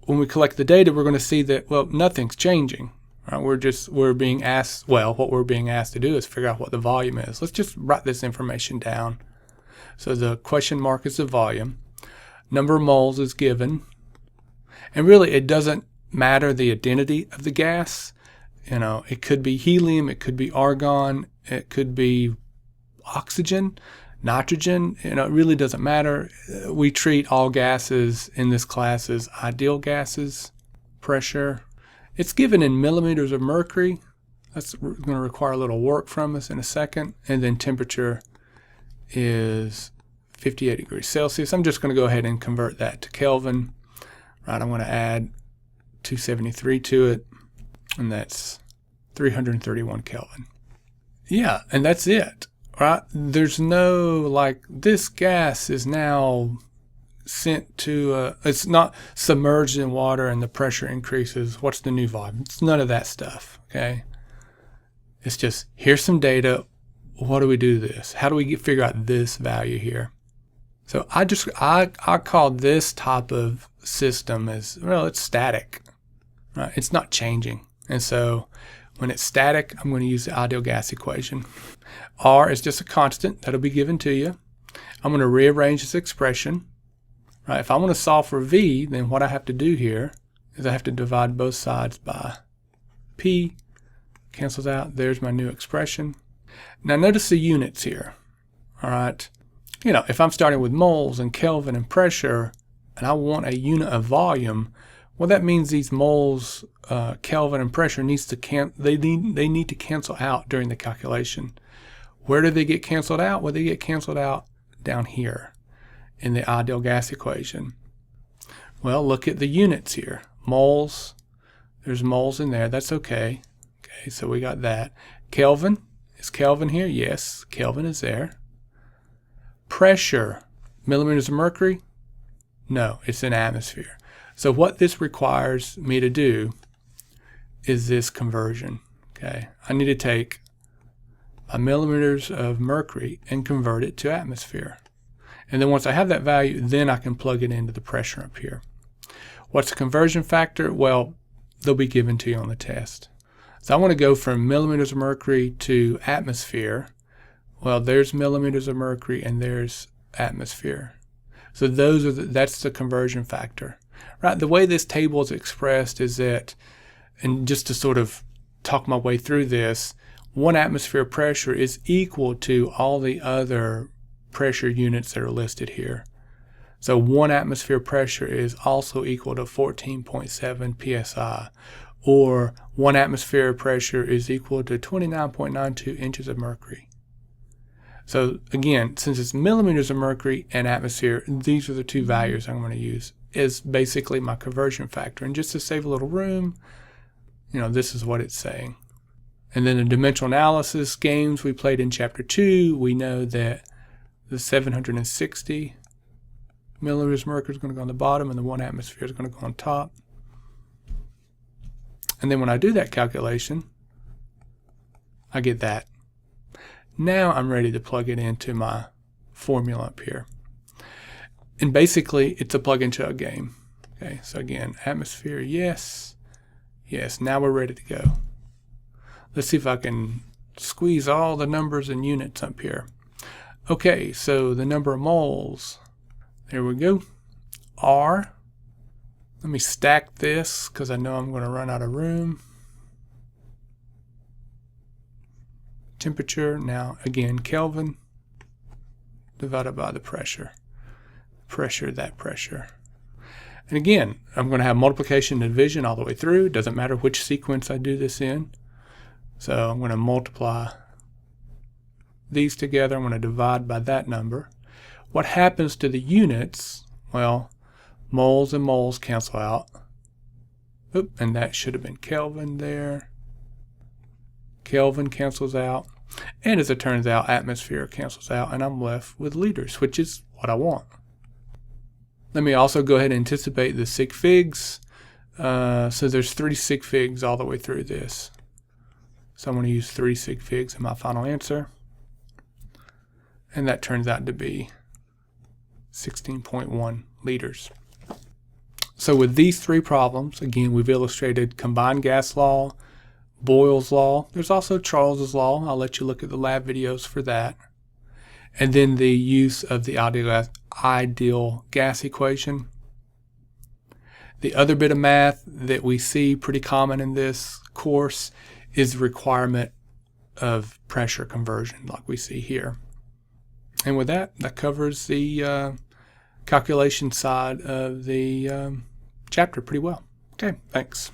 when we collect the data, we're going to see that, well, nothing's changing. Right? We're being asked, well, what we're being asked to do is figure out what the volume is. Let's just write this information down. So the question mark is the volume. Number of moles is given. And really, it doesn't matter the identity of the gas. It could be helium, it could be argon, it could be oxygen, nitrogen. It really doesn't matter. We treat all gases in this class as ideal gases. Pressure, it's given in millimeters of mercury. That's going to require a little work from us in a second. And then temperature is 58 degrees Celsius. I'm just going to go ahead and convert that to Kelvin. Right, I'm going to add 273 to it, and that's 331 Kelvin. Yeah, and that's it. Right? There's no, like, this gas is now sent to, it's not submerged in water and the pressure increases. What's the new volume? It's none of that stuff, okay? It's just, here's some data. What do we do this? How do we figure out this value here? So I call this type of system as, well, it's static. Right? It's not changing. And so when it's static, I'm going to use the ideal gas equation. R is just a constant that'll be given to you. I'm going to rearrange this expression. Right? If I want to solve for V, then what I have to do here is I have to divide both sides by P. Cancels out. There's my new expression. Now notice the units here. All right. If I'm starting with moles and Kelvin and pressure, and I want a unit of volume, well, that means these moles, Kelvin and pressure need to cancel out during the calculation. Where do they get canceled out? Well, they get canceled out down here in the ideal gas equation. Well, look at the units here. Moles, there's moles in there. That's okay. Okay, so we got that. Kelvin, is Kelvin here? Yes, Kelvin is there. Pressure, millimeters of mercury? No, it's in atmosphere. So what this requires me to do is this conversion. Okay, I need to take my millimeters of mercury and convert it to atmosphere. And then once I have that value, then I can plug it into the pressure up here. What's the conversion factor? Well, they'll be given to you on the test. So I want to go from millimeters of mercury to atmosphere. Well, there's millimeters of mercury and there's atmosphere. So that's the conversion factor. Right? The way this table is expressed is that, and just to sort of talk my way through this, 1 atmosphere pressure is equal to all the other pressure units that are listed here. So 1 atmosphere pressure is also equal to 14.7 psi, or 1 atmosphere pressure is equal to 29.92 inches of mercury. So again, since it's millimeters of mercury and atmosphere, these are the two values I'm going to use as basically my conversion factor. And just to save a little room, this is what it's saying. And then the dimensional analysis games we played in Chapter 2, we know that the 760 millimeters of mercury is going to go on the bottom and the 1 atmosphere is going to go on top. And then when I do that calculation, I get that. Now I'm ready to plug it into my formula up here. And basically, it's a plug and chug game. Okay, so again, atmosphere, yes. Yes, now we're ready to go. Let's see if I can squeeze all the numbers and units up here. Okay, so the number of moles, there we go. R. Let me stack this because I know I'm going to run out of room. Temperature, now again Kelvin, divided by the pressure. Pressure, that pressure. And again, I'm going to have multiplication and division all the way through. It doesn't matter which sequence I do this in. So I'm going to multiply these together. I'm going to divide by that number. What happens to the units? Well, moles and moles cancel out. Oop, and that should have been Kelvin there. Kelvin cancels out. And as it turns out, atmosphere cancels out, and I'm left with liters, which is what I want. Let me also go ahead and anticipate the sig figs. So there's 3 sig figs all the way through this. So I'm going to use 3 sig figs in my final answer. And that turns out to be 16.1 liters. So with these three problems, again, we've illustrated combined gas law, Boyle's law. There's also Charles's law. I'll let you look at the lab videos for that. And then the use of the ideal gas equation. The other bit of math that we see pretty common in this course is the requirement of pressure conversion, like we see here. And with that, that covers the calculation side of the chapter pretty well. Okay, thanks.